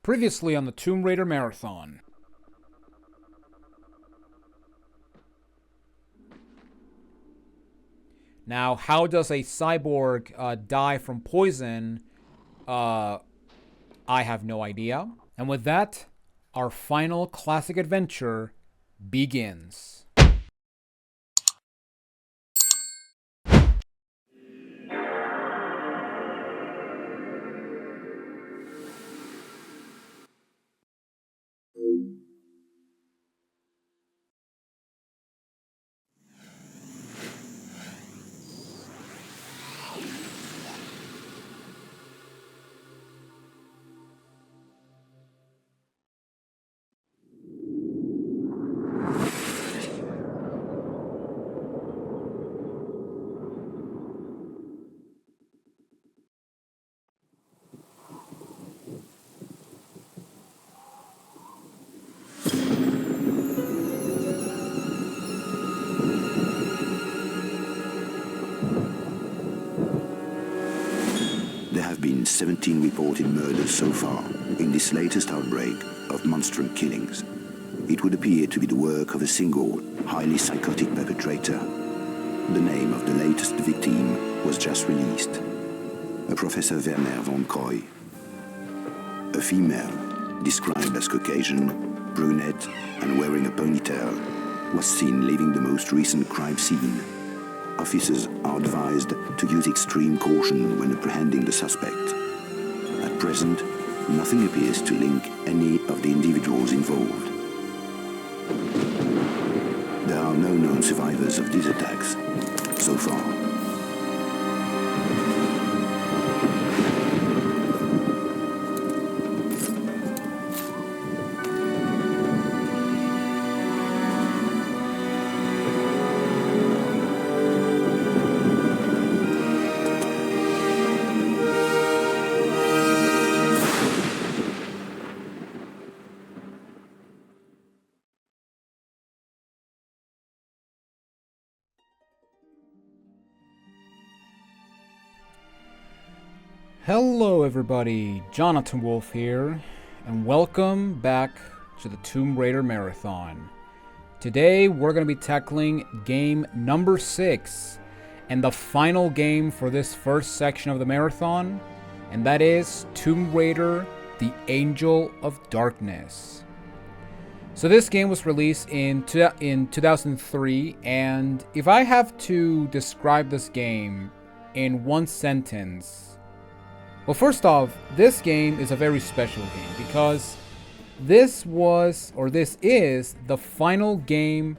Previously on the Tomb Raider Marathon. Now, how does a cyborg die from poison? I have no idea. And with that, our final classic adventure begins. There have been 17 reported murders so far in this latest outbreak of monstrous killings. It would appear to be the work of a single, highly psychotic perpetrator. The name of the latest victim was just released. A Professor Werner von Croy. A female, described as Caucasian, brunette, and wearing a ponytail, was seen leaving the most recent crime scene. Officers are advised to use extreme caution when apprehending the suspect. At present, nothing appears to link any of the individuals involved. There are no known survivors of these attacks so far. Hello everybody, Jonathan Wolf here, and welcome back to the Tomb Raider Marathon. Today we're going to be tackling game number 6, and the final game for this first section of the marathon, and that is Tomb Raider: The Angel of Darkness. So this game was released in 2003, and if I have to describe this game in one sentence, well, first off, this game is a very special game because this is the final game,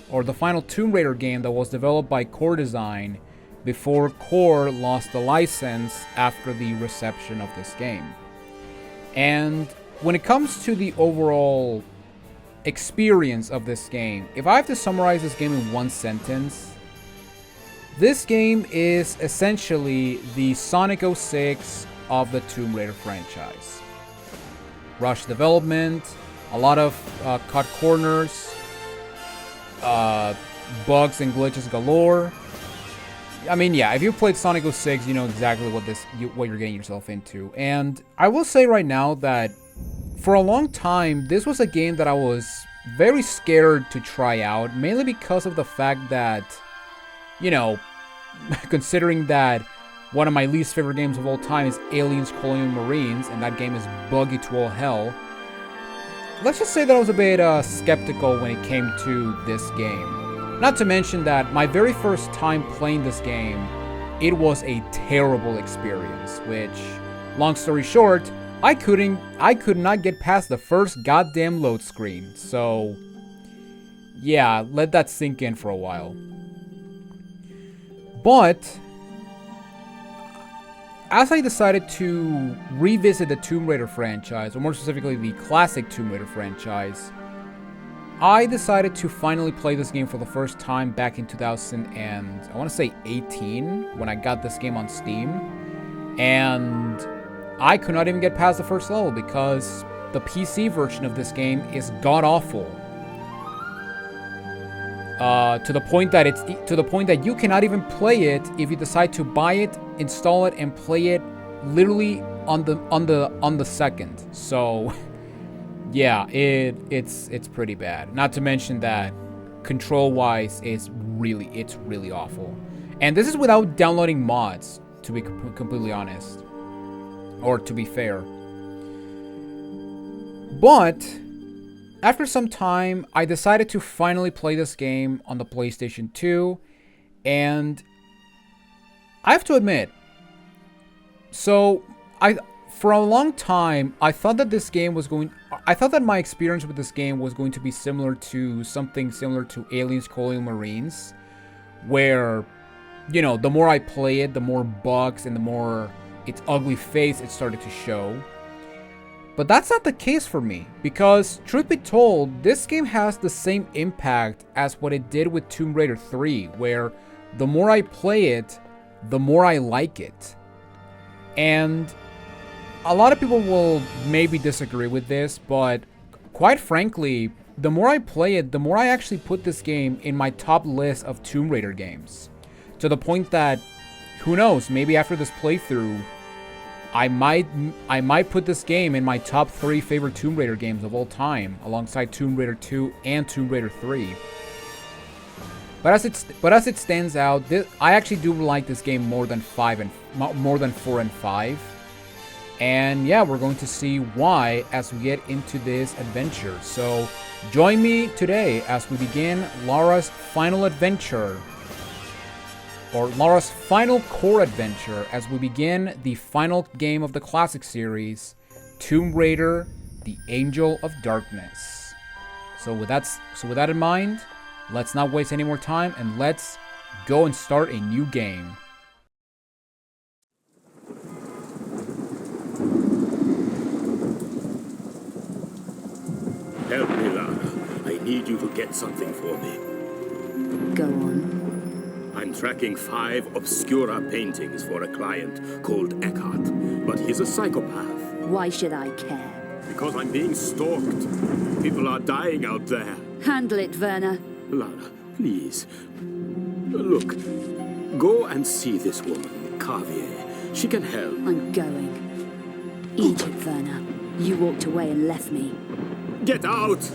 or the final Tomb Raider game that was developed by Core Design before Core lost the license after the reception of this game. And when it comes to the overall experience of this game, if I have to summarize this game in one sentence, this game is essentially the Sonic 06 of the Tomb Raider franchise. Rush development, a lot of cut corners, bugs and glitches galore. I mean, yeah, if you played Sonic 06, you know exactly what you're getting yourself into. And I will say right now that for a long time, this was a game that I was very scared to try out, mainly because of the fact that, you know, considering that one of my least favorite games of all time is Aliens Colonial Marines, and that game is buggy to all hell. Let's just say that I was a bit skeptical when it came to this game. Not to mention that my very first time playing this game, it was a terrible experience, which, long story short, I could not get past the first goddamn load screen. So, yeah, let that sink in for a while. But as I decided to revisit the Tomb Raider franchise, or more specifically the classic Tomb Raider franchise, I decided to finally play this game for the first time back in 2018, when I got this game on Steam. And I could not even get past the first level because the PC version of this game is god-awful. To the point that you cannot even play it if you decide to buy it, install it, and play it literally on the second. So yeah, it's pretty bad. Not to mention that control-wise it's really awful. And this is without downloading mods, to be completely honest, or to be fair. But after some time, I decided to finally play this game on the PlayStation 2, and I have to admit, so for a long time, I thought that my experience with this game was going to be similar to something similar to Aliens Colonial Marines, where, you know, the more I play it, the more bugs and the more its ugly face it started to show. But that's not the case for me, because truth be told, this game has the same impact as what it did with Tomb Raider 3, where the more I play it, the more I like it. And a lot of people will maybe disagree with this, but quite frankly, the more I play it, the more I actually put this game in my top list of Tomb Raider games. To the point that, who knows, maybe after this playthrough, I might put this game in my top 3 favorite Tomb Raider games of all time, alongside Tomb Raider 2 and Tomb Raider 3. But as it stands out, I actually do like this game more than 4 and 5. And yeah, we're going to see why as we get into this adventure. So join me today as we begin Lara's final adventure, or Lara's final core adventure, as we begin the final game of the classic series, Tomb Raider: The Angel of Darkness. So with that in mind, let's not waste any more time and let's go and start a new game. Help me, Lara. I need you to get something for me. Go on. I'm tracking 5 obscura paintings for a client called Eckhart, but he's a psychopath. Why should I care? Because I'm being stalked. People are dying out there. Handle it, Werner. Lara, please. Look, go and see this woman, Carvier. She can help. I'm going. Eat it, Werner. You walked away and left me. Get out!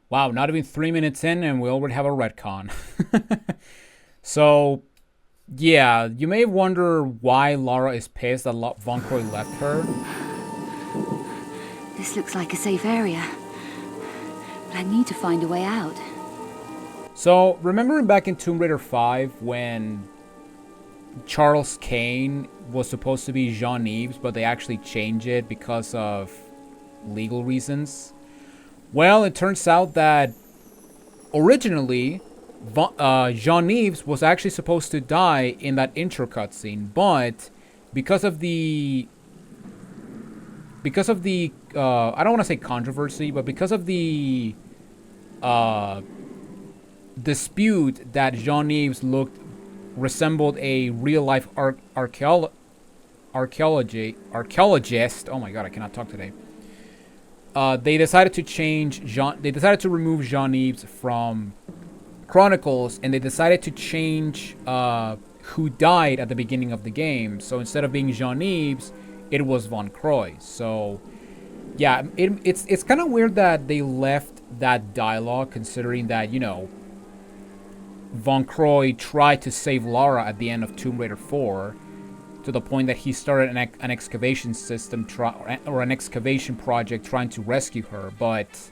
Wow, not even 3 minutes in and we already have a retcon. So, yeah, you may wonder why Lara is pissed that Von Croy left her. This looks like a safe area. But I need to find a way out. So, remembering back in Tomb Raider 5 when Charles Kane was supposed to be Jean-Yves, but they actually changed it because of legal reasons? Well, it turns out that originally, Jean-Yves was actually supposed to die in that intro cutscene, but because of the I don't want to say controversy, but because of the dispute that Jean-Yves resembled a real-life archaeologist. Oh my god, I cannot talk today. They decided to remove Jean-Yves from Chronicles, and they decided to change who died at the beginning of the game. So instead of being Jean-Yves, it was Von Croy. So yeah, it's kind of weird that they left that dialogue, considering that, you know, Von Croy tried to save Lara at the end of Tomb Raider 4, to the point that he started an excavation system or an excavation project trying to rescue her. But,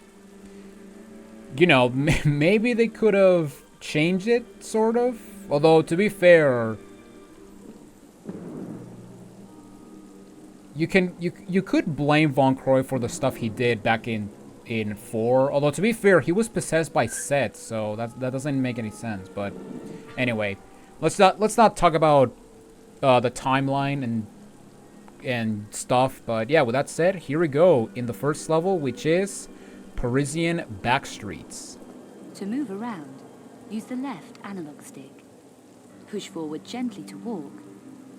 you know, maybe they could have changed it, sort of. Although, to be fair, you could blame Von Croy for the stuff he did back in 4. Although, to be fair, he was possessed by Set, so that doesn't make any sense. But anyway, let's not talk about the timeline and stuff. But yeah, with that said, here we go in the first level, which is Parisian backstreets. To move around, use the left analog stick. Push forward gently to walk,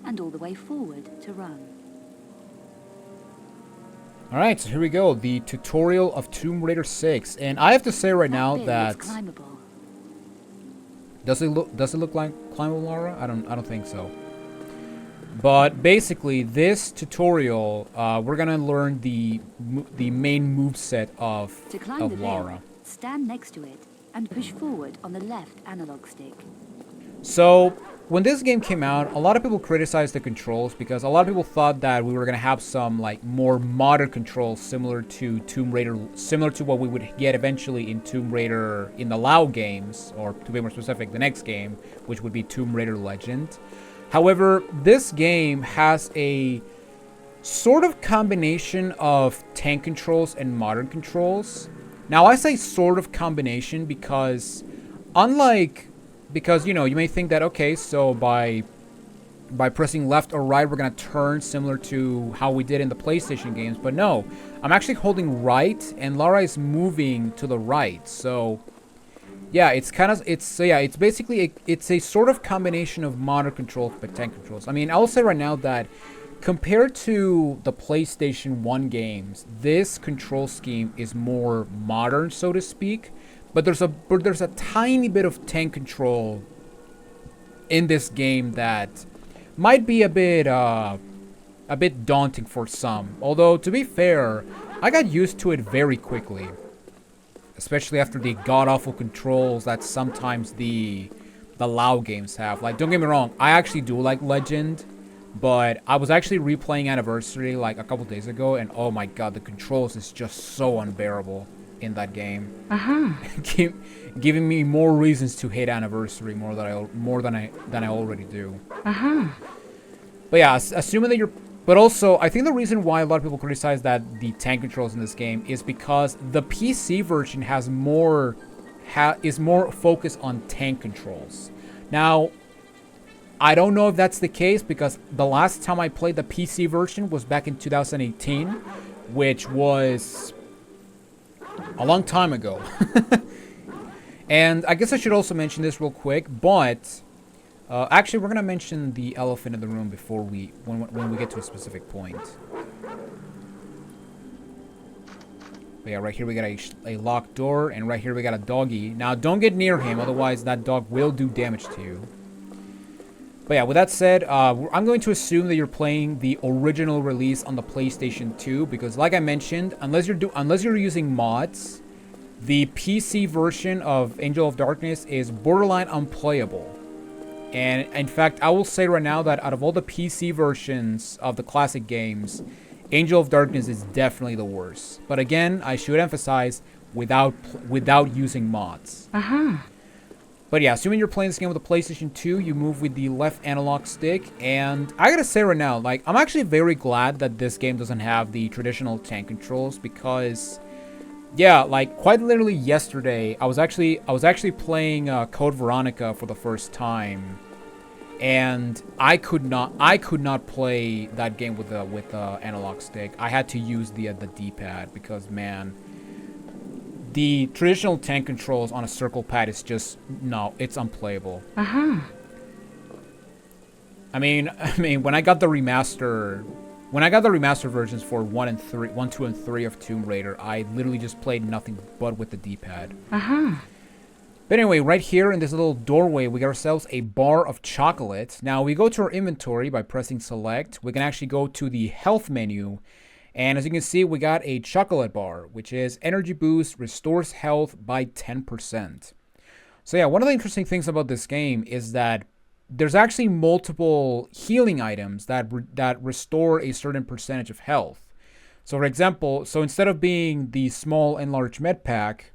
and all the way forward to run. Alright, so here we go, the tutorial of Tomb Raider 6. And I have to say right now that... climbable. Does it look like climbable, Lara? I don't think so. But basically, this tutorial, we're gonna learn the main moveset of Lara. Stand next to it and push forward on the left analog stick. So, when this game came out, a lot of people criticized the controls because a lot of people thought that we were gonna have some like more modern controls similar to Tomb Raider, similar to what we would get eventually in Tomb Raider in the Lao games, or to be more specific, the next game, which would be Tomb Raider Legend. However, this game has a sort of combination of tank controls and modern controls. Now, I say sort of combination because, because, you know, you may think that, okay, so by pressing left or right, we're going to turn similar to how we did in the PlayStation games. But no, I'm actually holding right, and Lara is moving to the right. So yeah, it's basically it's a sort of combination of modern controls but tank controls. I mean, I'll say right now that compared to the PlayStation 1 games, this control scheme is more modern, so to speak. But there's a tiny bit of tank control in this game that might be a bit daunting for some. Although, to be fair, I got used to it very quickly. Especially after the god-awful controls that sometimes the Lao games have. Like, don't get me wrong, I actually do like Legend, but I was actually replaying Anniversary like a couple days ago, and oh my god, the controls is just so unbearable in that game. Giving me more reasons to hate Anniversary more than I already do. But yeah, assuming that you're... But also, I think the reason why a lot of people criticize that the tank controls in this game is because the PC version has is more focused on tank controls. Now, I don't know if that's the case because the last time I played the PC version was back in 2018, which was a long time ago. And I guess I should also mention this real quick, but... actually, we're gonna mention the elephant in the room before when we get to a specific point. But yeah, right here we got a locked door, and right here we got a doggy. Now, don't get near him, otherwise that dog will do damage to you. But yeah, with that said, I'm going to assume that you're playing the original release on the PlayStation 2, because like I mentioned, unless you're using mods, the PC version of Angel of Darkness is borderline unplayable. And in fact, I will say right now that out of all the PC versions of the classic games, Angel of Darkness is definitely the worst. But again, I should emphasize, without using mods. But yeah, assuming you're playing this game with the PlayStation 2, you move with the left analog stick. And I gotta say right now, like, I'm actually very glad that this game doesn't have the traditional tank controls, because Yeah, like quite literally yesterday, I was actually playing Code Veronica for the first time, and I could not play that game with the analog stick. I had to use the D-pad because, man, the traditional tank controls on a circle pad is just no, it's unplayable. I mean, when I got the remaster versions for 1, 2, and 3 of Tomb Raider, I literally just played nothing but with the D-pad. But anyway, right here in this little doorway, we got ourselves a bar of chocolate. Now, we go to our inventory by pressing select. We can actually go to the health menu. And as you can see, we got a chocolate bar, which is energy boost, restores health by 10%. So yeah, one of the interesting things about this game is that there's actually multiple healing items that restore a certain percentage of health. So for example, instead of being the small and large med pack,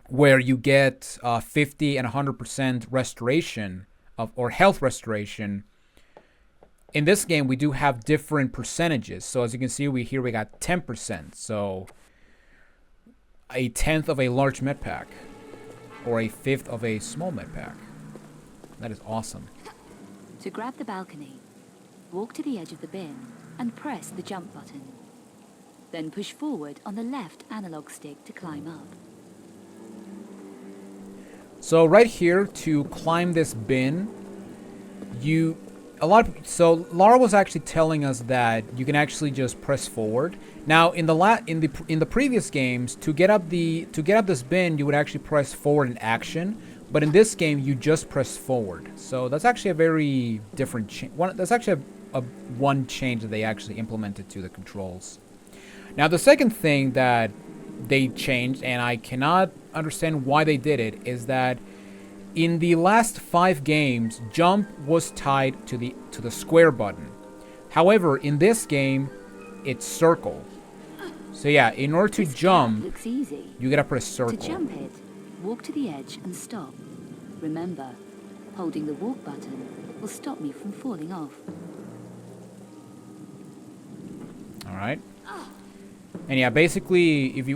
where you get 50 and 100% restoration or health restoration, in this game we do have different percentages. So as you can see, we got 10%. So a tenth of a large med pack, or a fifth of a small med pack. That is awesome. To grab the balcony, walk to the edge of the bin and press the jump button. Then push forward on the left analog stick to climb up. So right here, to climb this bin, so Lara was actually telling us that you can actually just press forward. Now in the previous games, to get up this bin, you would actually press forward in action. But in this game, you just press forward. So that's actually a very different change. That's actually one change that they actually implemented to the controls. Now, the second thing that they changed, and I cannot understand why they did it, is that in the last 5 games, jump was tied to the square button. However, in this game, it's circle. So yeah, in order to jump, looks easy. You gotta press circle. To jump it, walk to the edge and stop. Remember, holding the walk button will stop me from falling off. All right. And yeah, basically, if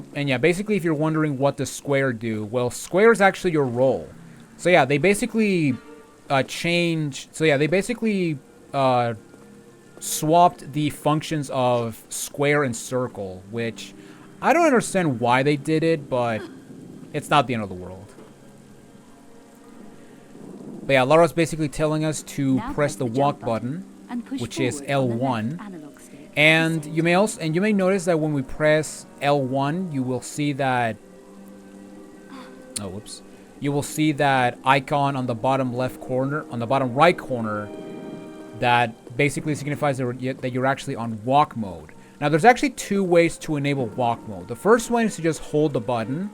you're wondering what the square do, well, square is actually your roll. So yeah, they basically swapped the functions of square and circle, which I don't understand why they did it, but it's not the end of the world. But yeah, Lara's basically telling us to Now press the walk button, which is L1. And you may notice that when we press L1, you will see that you will see that icon on the bottom right corner that basically signifies that you're actually on walk mode. Now there's actually 2 ways to enable walk mode. The first one is to just hold the button,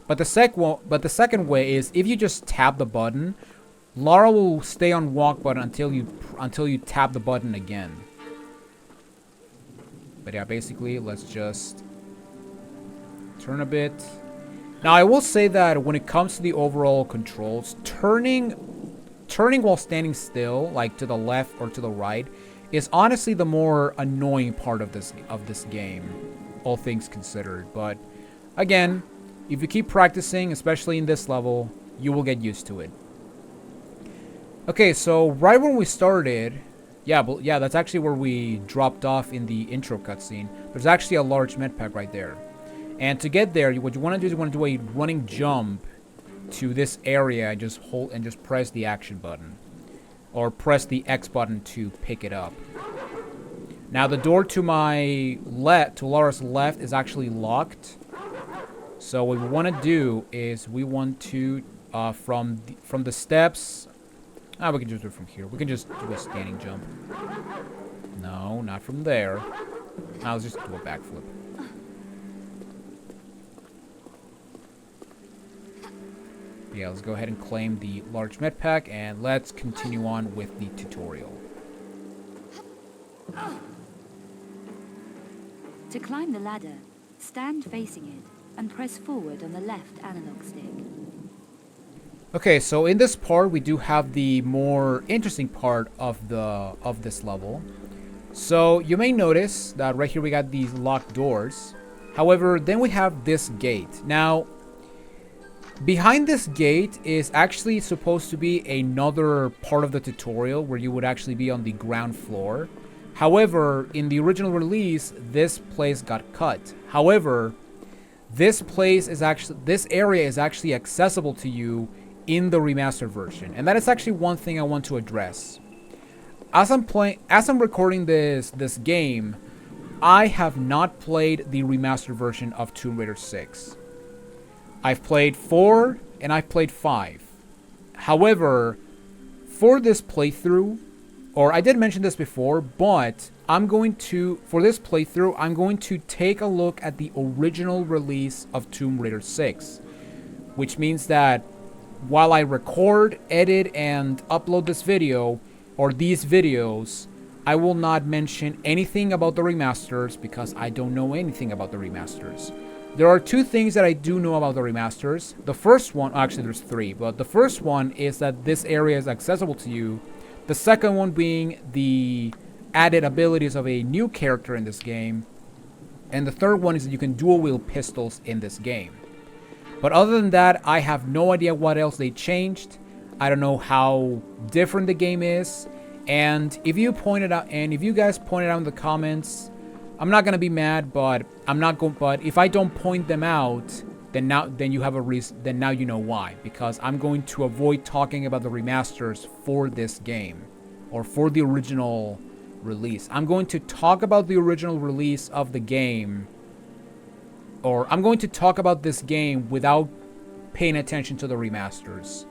but the second way is if you just tap the button, Lara will stay on walk button until you tap the button again. But yeah, basically, let's just turn a bit. Now, I will say that when it comes to the overall controls, turning while standing still, like to the left or to the right, is honestly the more annoying part of this game, all things considered. But again, if you keep practicing, especially in this level, you will get used to it. Okay, so right when we started, yeah, that's actually where we dropped off in the intro cutscene. There's actually a large med pack right there. And to get there, what you want to do is you want to do a running jump to this area and just hold and just press the action button. Or press the X button to pick it up. Now the door to my left, to Lara's left, is actually locked. So what we want to do is we want to, from the steps... we can just do it from here. We can just do a standing jump. No, not from there. Now let's just do a backflip. Yeah, let's go ahead and claim the large med pack, and let's continue on with the tutorial. To climb the ladder, stand facing it and press forward on the left analog stick. Okay, so in this part, we do have the more interesting part of this level. So you may notice that right here we got these locked doors. However, then we have this gate. Now, behind this gate is actually supposed to be another part of the tutorial where you would actually be on the ground floor. However, in the original release, this place got cut. However, this area is actually accessible to you in the remastered version, and that is actually one thing I want to address. As I'm recording this game, I have not played the remastered version of Tomb Raider 6. I've played 4 and I've played 5. However, for this playthrough, or I did mention this before, but for this playthrough, I'm going to take a look at the original release of Tomb Raider 6. Which means that while I record, edit, and upload this video, or these videos, I will not mention anything about the remasters because I don't know anything about the remasters. There are two things that I do know about the remasters. The first one, actually there's three, but the first one is that this area is accessible to you. The second one being the added abilities of a new character in this game. And the third one is that you can dual wield pistols in this game. But other than that, I have no idea what else they changed. I don't know how different the game is. And if you guys pointed out in the comments, I'm not gonna be mad, but But if I don't point them out, then you have a reason. Then now you know why. Because I'm going to avoid talking about the remasters for this game, or for the original release. I'm going to talk about the original release of the game, or I'm going to talk about this game without paying attention to the remasters.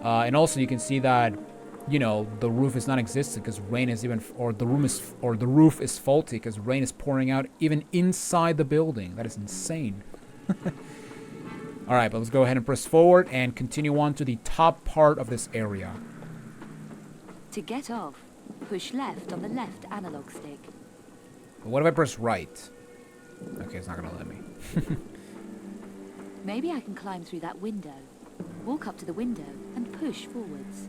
And also, you can see that, you know, the roof is non-existent because rain is the roof is faulty because rain is pouring out even inside the building. That is insane. All right, but let's go ahead and press forward and continue on to the top part of this area. To get off, push left on the left analog stick. But what if I press right? Okay, it's not gonna let me. Maybe I can climb through that window. Walk up to the window and push forwards.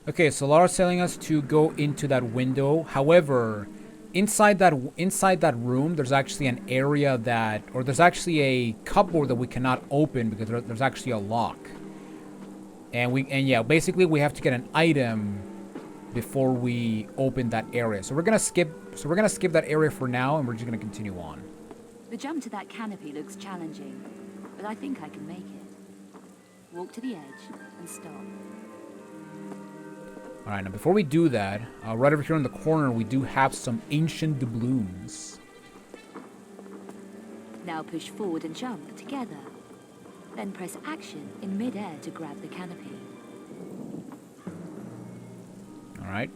Okay, so Lara's telling us to go into that window. However, inside that room, there's actually an area there's actually a cupboard that we cannot open because there's actually a lock. And yeah, basically we have to get an item before we open that area. So we're gonna skip that area for now, and we're just gonna continue on. The jump to that canopy looks challenging, but I think I can make it. Walk to the edge and stop. Alright, now before we do that, right over here in the corner, we do have some ancient doubloons. Now push forward and jump together. Then press action in mid-air to grab the canopy. Alright.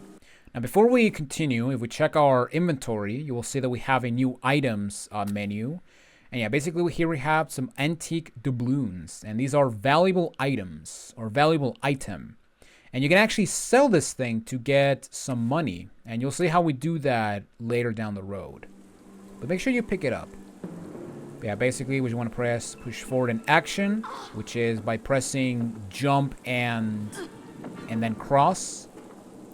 Now before we continue, if we check our inventory, you will see that we have a new items menu. And yeah, basically here we have some antique doubloons. And these are valuable items, or valuable item. And you can actually sell this thing to get some money. And you'll see how we do that later down the road. But make sure you pick it up. But yeah, basically we want to push forward in action, which is by pressing jump and then cross,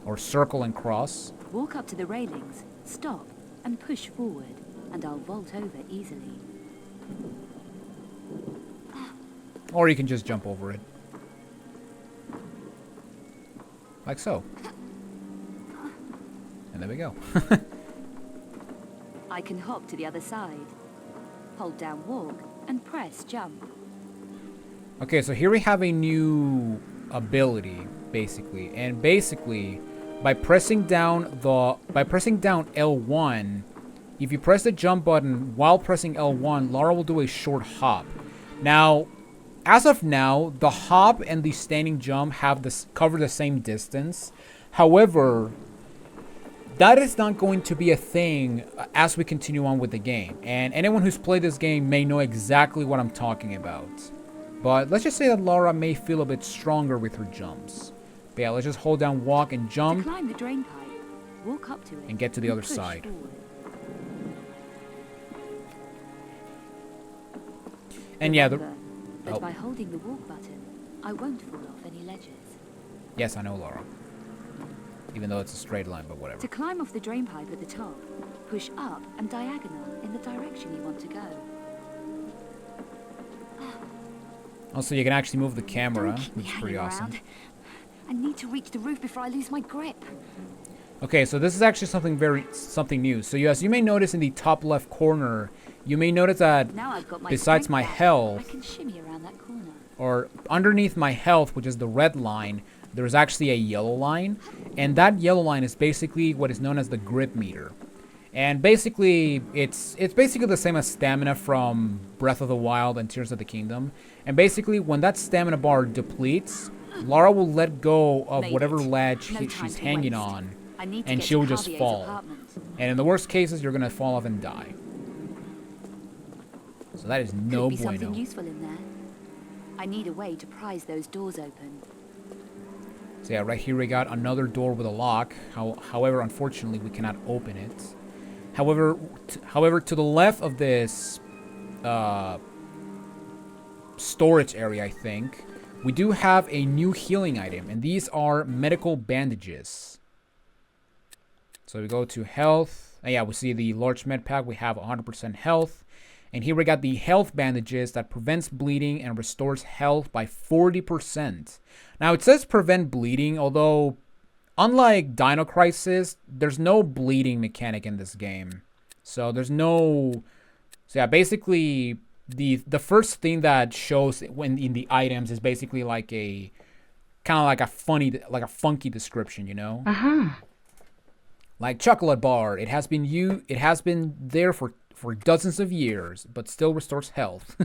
or circle and cross. Walk up to the railings, stop, and push forward, and I'll vault over easily. Or you can just jump over it. Like so. And there we go. I can hop to the other side. Hold down walk and press jump. Okay, so here we have a new ability, basically. And basically, by pressing down L1, if you press the jump button while pressing L1, Lara will do a short hop. Now, as of now, the hop and the standing jump cover the same distance. However, that is not going to be a thing as we continue on with the game. And anyone who's played this game may know exactly what I'm talking about. But let's just say that Lara may feel a bit stronger with her jumps. But yeah, let's just hold down walk and jump. To climb the drain pipe, walk up to it and get to the other side. Forward. And yeah, Remember that by holding the walk button, I won't fall off any ledges. Yes, I know, Lara. Even though it's a straight line, but whatever. To climb off the drain pipe at the top, push up and diagonal in the direction you want to go. Also, you can actually move the camera, Don't keep me which is pretty hanging awesome. around. I need to reach the roof before I lose my grip. Okay, so this is actually something new. So as you may notice in the top left corner, you may notice that Now I've got my besides strength my back, health, I can shimmy around that corner. or underneath my health, which is the red line, there's actually a yellow line, and that yellow line is basically what is known as the grip meter. And basically, it's basically the same as stamina from Breath of the Wild and Tears of the Kingdom. And basically, when that stamina bar depletes, Lara will let go of Made whatever it. ledge No time she's to hanging waste. on, I need to and get she'll to just Javier's fall. apartment. And in the worst cases, you're gonna fall off and die. So that is no Could be something bueno. useful in there. I need a way to prise those doors open. So yeah, right here we got another door with a lock. However, unfortunately, we cannot open it. However, to the left of this storage area, I think, we do have a new healing item, and these are medical bandages. So we go to health. Yeah, we see the large med pack. We have 100% health. And here we got the health bandages that prevents bleeding and restores health by 40%. Now, it says prevent bleeding, although unlike Dino Crisis, there's no bleeding mechanic in this game. So there's no... So yeah, basically, the first thing that shows when in the items is basically like a... kind of like a funky description, you know? Like chocolate bar. It has been there for dozens of years, but still restores health.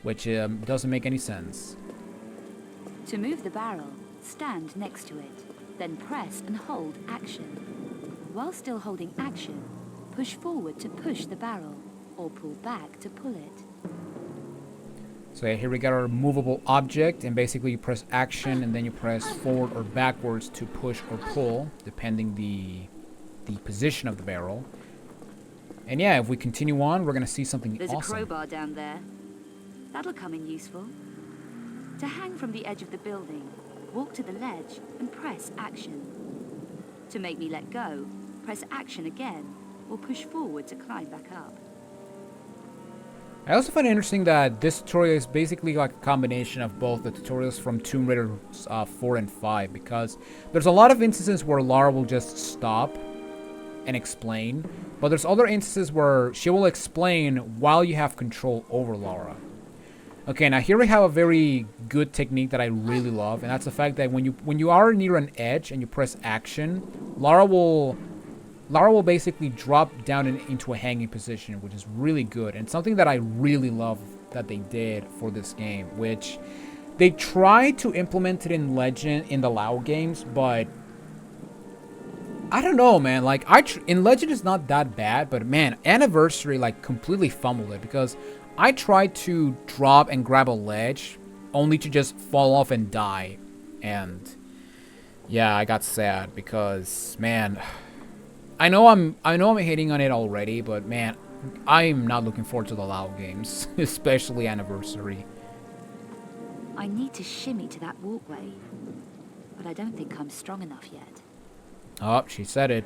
Which doesn't make any sense. To move the barrel, stand next to it, then press and hold action. While still holding action, push forward to push the barrel, or pull back to pull it. So yeah, here we got our movable object, and basically you press action and then you press forward or backwards to push or pull, depending the position of the barrel. And yeah, if we continue on, we're gonna see something There's awesome. a crowbar down there. That'll come in useful. To hang from the edge of the building, walk to the ledge and press action. To make me let go, press action again, or push forward to climb back up. I also find it interesting that this tutorial is basically like a combination of both the tutorials from Tomb Raider 4 and 5, because there's a lot of instances where Lara will just stop and explain, but there's other instances where she will explain while you have control over Lara. Okay, now here we have a very good technique that I really love, and that's the fact that when you are near an edge and you press action, Lara will basically drop down into a hanging position, which is really good, and something that I really love that they did for this game, which they tried to implement it in Legend, in the Lao games, but I don't know, man. Like, in Legend it's not that bad, but man, Anniversary like completely fumbled it, because I tried to drop and grab a ledge only to just fall off and die, and yeah, I got sad because, man, I know I'm hating on it already, but man, I'm not looking forward to the Lao games, especially Anniversary. I need to shimmy to that walkway, but I don't think I'm strong enough yet. Oh, she said it.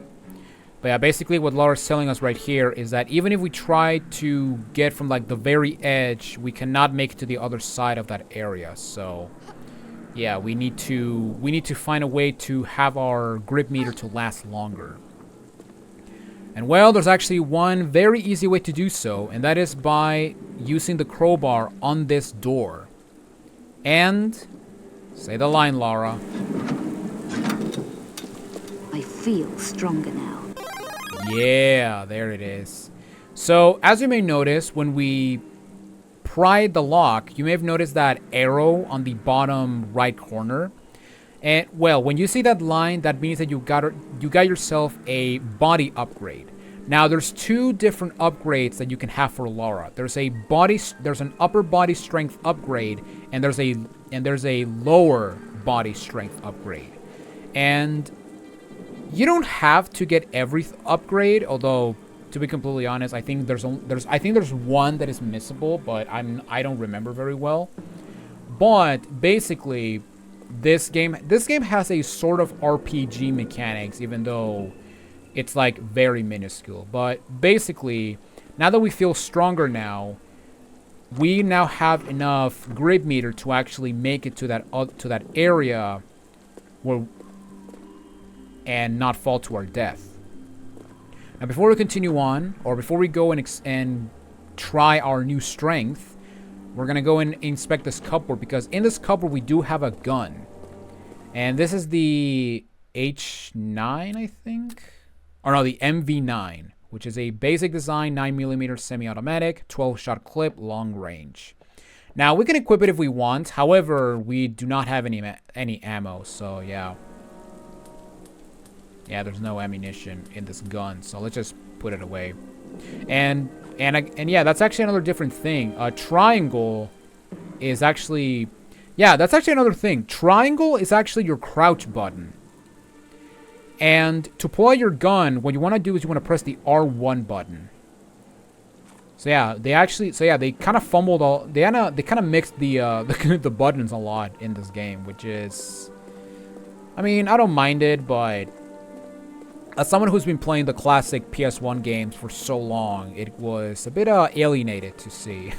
But yeah, basically what Lara's telling us right here is that even if we try to get from like the very edge, we cannot make it to the other side of that area. So yeah, we need to find a way to have our grip meter to last longer. And well, there's actually one very easy way to do so, and that is by using the crowbar on this door. And say the line, Lara. I feel stronger now. Yeah, there it is. So, as you may notice, when we pried the lock, you may have noticed that arrow on the bottom right corner. And, well, when you see that line, that means that you got yourself a body upgrade. Now, there's two different upgrades that you can have for Lara. There's an upper body strength upgrade, and there's a lower body strength upgrade. And you don't have to get every upgrade, although to be completely honest, I think there's one that is missable, but I don't remember very well. But basically, this game has a sort of RPG mechanics, even though it's like very minuscule. But basically, now that we feel stronger now, we now have enough grip meter to actually make it to that area where and not fall to our death. Now, before we continue on, or before we go and try our new strength, we're gonna go and inspect this cupboard, because in this cupboard we do have a gun, and this is the H9, I think, or no, the MV9, which is a basic design 9mm semi-automatic, 12-shot clip, long range. Now we can equip it if we want. However, we do not have any ammo, so yeah. Yeah, there's no ammunition in this gun, so let's just put it away. And yeah, that's actually another different thing. Triangle is actually, yeah, that's actually another thing. Triangle is actually your crouch button. And to pull out your gun, what you want to do is you want to press the R1 button. So yeah, they kind of fumbled all. They kind of mixed the the buttons a lot in this game, which is, I mean, I don't mind it, but as someone who's been playing the classic PS1 games for so long, it was a bit alienated to see.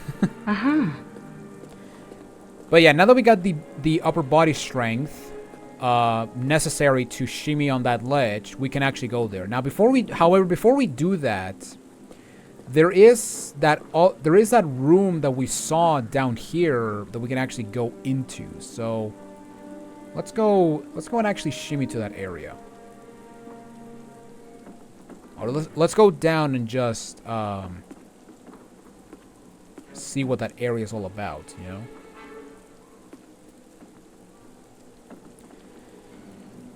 But yeah, now that we got the upper body strength necessary to shimmy on that ledge, we can actually go there. Now, before we do that, there is that room that we saw down here that we can actually go into. So let's go and actually shimmy to that area. Or let's go down and just see what that area is all about, you know?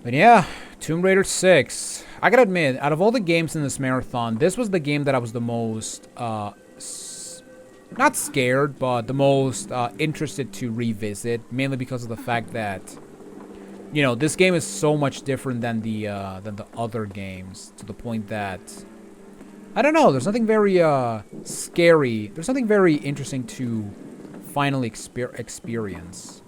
But yeah, Tomb Raider 6. I gotta admit, out of all the games in this marathon, this was the game that I was the most, not scared, but the most interested to revisit, mainly because of the fact that, you know, this game is so much different than the other games, to the point that, I don't know, there's nothing very scary, there's something very interesting to finally experience.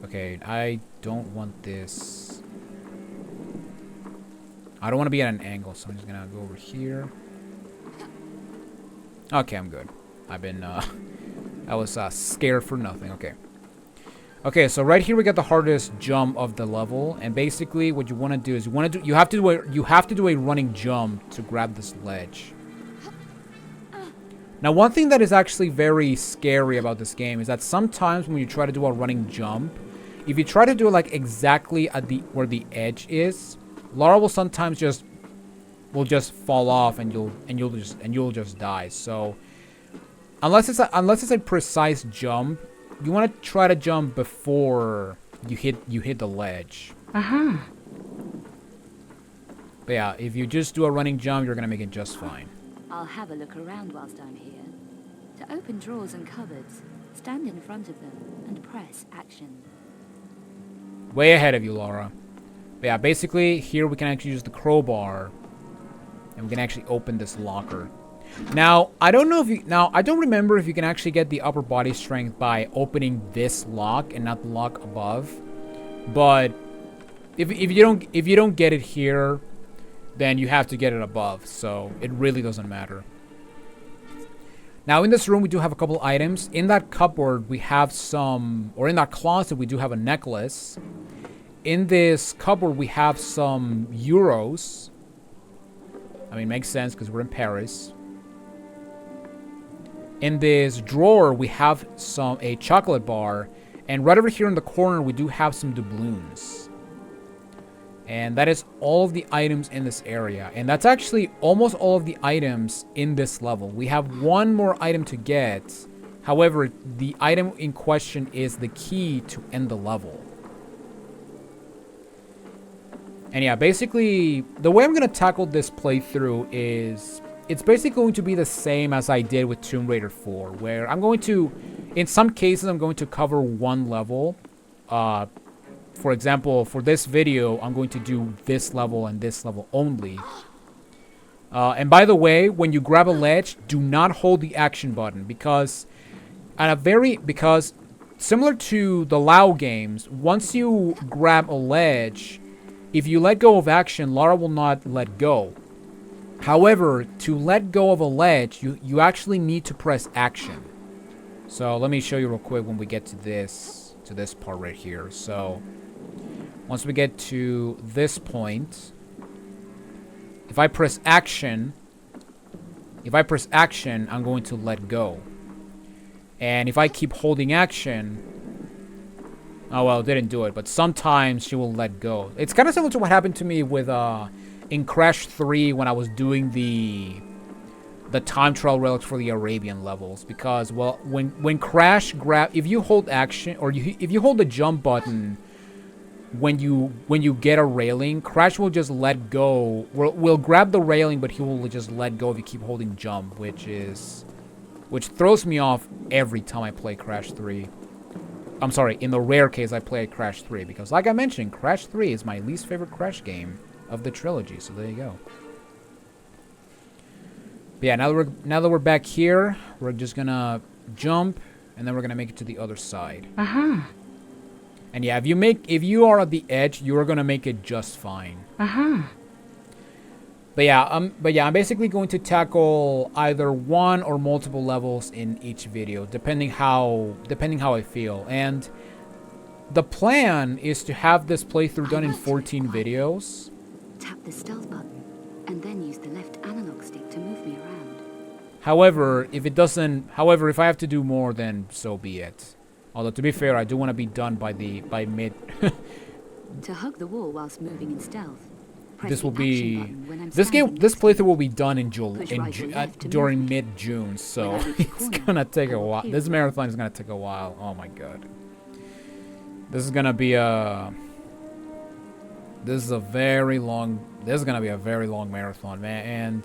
Okay, I don't want this. I don't want to be at an angle, so I'm just gonna go over here. Okay, I'm good. I've been, I was scared for nothing. Okay. Okay, so right here we got the hardest jump of the level, and basically what you want to do is you have to do a running jump to grab this ledge. Now, one thing that is actually very scary about this game is that sometimes when you try to do a running jump, if you try to do it like exactly at where the edge is, Lara will sometimes just fall off and you'll just die. So unless it's a precise jump, you want to try to jump before you hit the ledge. But yeah, if you just do a running jump, you're gonna make it just fine. I'll have a look around whilst I'm here. To open drawers and cupboards, stand in front of them and press action. Way ahead of you, Lara. But yeah, basically here we can actually use the crowbar, and we can actually open this locker. Now, I don't remember if you can actually get the upper body strength by opening this lock and not the lock above. But if you don't get it here, then you have to get it above. So it really doesn't matter. Now, in this room, we do have a couple items. In that cupboard, we have some, or in that closet, we do have a necklace. In this cupboard, we have some euros. I mean, makes sense because we're in Paris. In this drawer, we have a chocolate bar. And right over here in the corner, we do have some doubloons. And that is all of the items in this area. And that's actually almost all of the items in this level. We have one more item to get. However, the item in question is the key to end the level. And yeah, basically, the way I'm going to tackle this playthrough is, it's basically going to be the same as I did with Tomb Raider 4, where I'm going to, in some cases, I'm going to cover one level. For example, for this video, I'm going to do this level and this level only. And by the way, when you grab a ledge, do not hold the action button, because similar to the Lao games, once you grab a ledge, if you let go of action, Lara will not let go. However, to let go of a ledge, you actually need to press action. So let me show you real quick when we get to this part right here. So once we get to this point, if I press action, I'm going to let go. And if I keep holding action, oh well, it didn't do it, but sometimes she will let go. It's kind of similar to what happened to me with in Crash 3 when I was doing the time trial relics for the Arabian levels, because well, when Crash if you hold action, or if you hold the jump button when you get a railing, Crash will just let go. Will grab the railing, but he will just let go if you keep holding jump, which throws me off every time I play Crash 3. I'm sorry, in the rare case I play Crash 3, because like I mentioned, Crash 3 is my least favorite Crash game of the trilogy, so there you go. But yeah, now that we're back here, we're just gonna jump, and then we're gonna make it to the other side. And yeah, if you are at the edge, you are gonna make it just fine. But yeah, I'm basically going to tackle either one or multiple levels in each video, depending how I feel. And the plan is to have this playthrough done in 14 videos. Tap the stealth button, and then use the left analog stick to move me around. However, if I have to do more, then so be it. Although to be fair, I do want to be done by mid. To hug the wall whilst moving in stealth, press This will the be action button when I'm this standing this next to you. playthrough will be done in during move. mid-June, so When I reach the it's corner, gonna take a hold while. Q. This marathon is gonna take a while. Oh my god, this is gonna be a very long marathon, man. And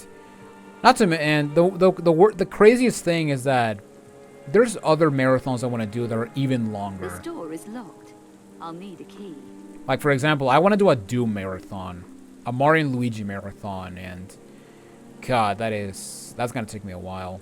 the craziest thing is that there's other marathons I want to do that are even longer. This door is locked. I'll need a key. Like, for example, I want to do a Doom marathon, a Mario and Luigi marathon, and god, that's gonna take me a while.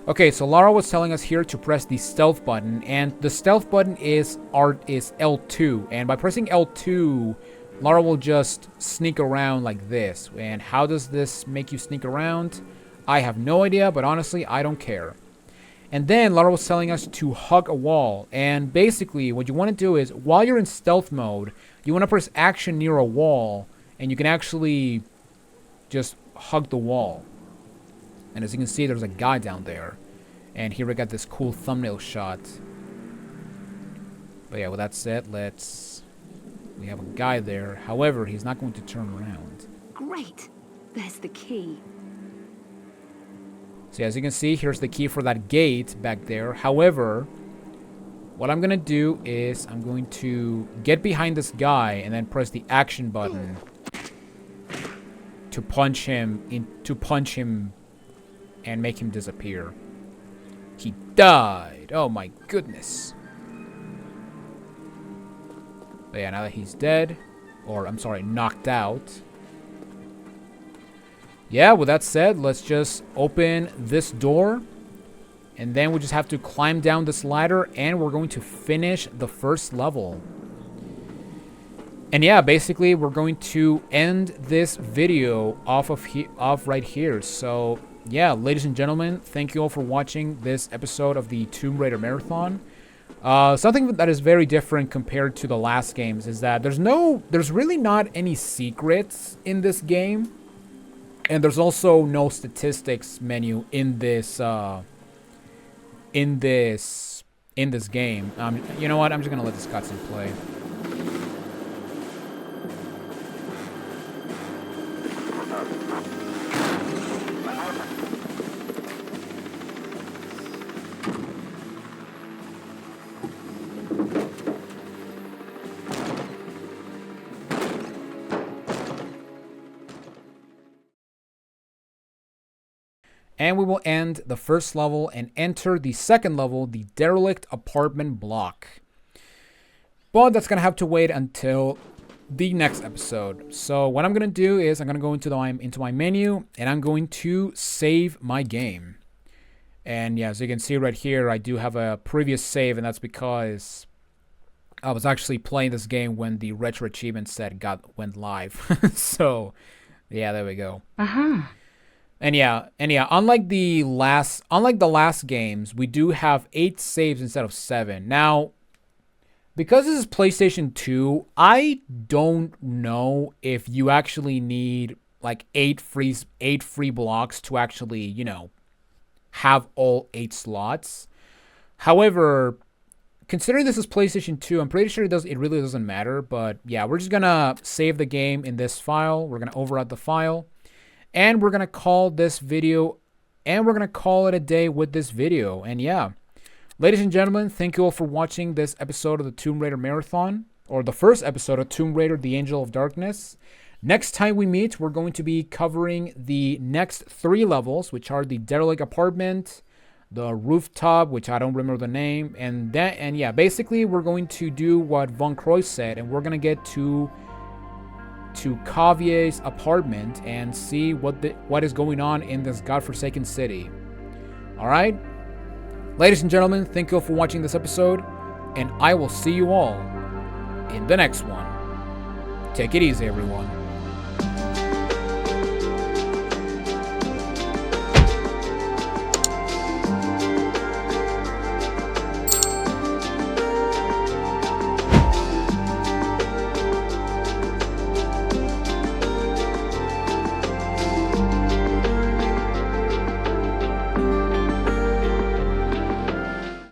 Okay, so Lara was telling us here to press the stealth button, and the stealth button is L2, and by pressing L2, Lara will just sneak around like this. And how does this make you sneak around? I have no idea, but honestly, I don't care. And then Lara was telling us to hug a wall. And basically, what you want to do is, while you're in stealth mode, you want to press action near a wall, and you can actually just hug the wall. And as you can see, there's a guy down there. And here we got this cool thumbnail shot. But yeah, with that said, we have a guy there. However, he's not going to turn around. Great! There's the key. So as you can see, here's the key for that gate back there. However, what I'm going to do is I'm going to get behind this guy and then press the action button to punch him and make him disappear. He died. Oh my goodness. But yeah, now that he's dead, or I'm sorry, knocked out. Yeah, with that said, let's just open this door. And then we just have to climb down this ladder, and we're going to finish the first level. And yeah, basically, we're going to end this video off right here. So yeah, ladies and gentlemen, thank you all for watching this episode of the Tomb Raider Marathon. Something that is very different compared to the last games is that there's really not any secrets in this game. And there's also no statistics menu in this game. You know what? I'm just gonna let this cutscene play. And we will end the first level and enter the second level, the derelict apartment block. But that's going to have to wait until the next episode. So what I'm going to do is I'm going to go into my menu and I'm going to save my game. And yeah, as you can see right here, I do have a previous save, and that's because I was actually playing this game when the retro achievement set went live. So yeah, there we go. And yeah, unlike the last games, we do have 8 saves instead of 7. Now, because this is PlayStation 2, I don't know if you actually need like 8 free blocks to actually, you know, have all 8 slots. However, considering this is PlayStation 2, I'm pretty sure it really doesn't matter. But yeah, we're just gonna save the game in this file. We're gonna overwrite the file, and we're gonna call this video, and we're gonna call it a day with this video. And yeah, ladies and gentlemen, thank you all for watching this episode of the Tomb Raider Marathon, or the first episode of Tomb Raider: The Angel of Darkness. Next time we meet, we're going to be covering the next 3 levels, which are the derelict apartment, the rooftop, which I don't remember the name, and yeah, basically we're going to do what Von Croy said, and we're gonna get to Cavier's apartment and see what is going on in this godforsaken city. All right, ladies and gentlemen, thank you all for watching this episode, and I will see you all in the next one. Take it easy, everyone.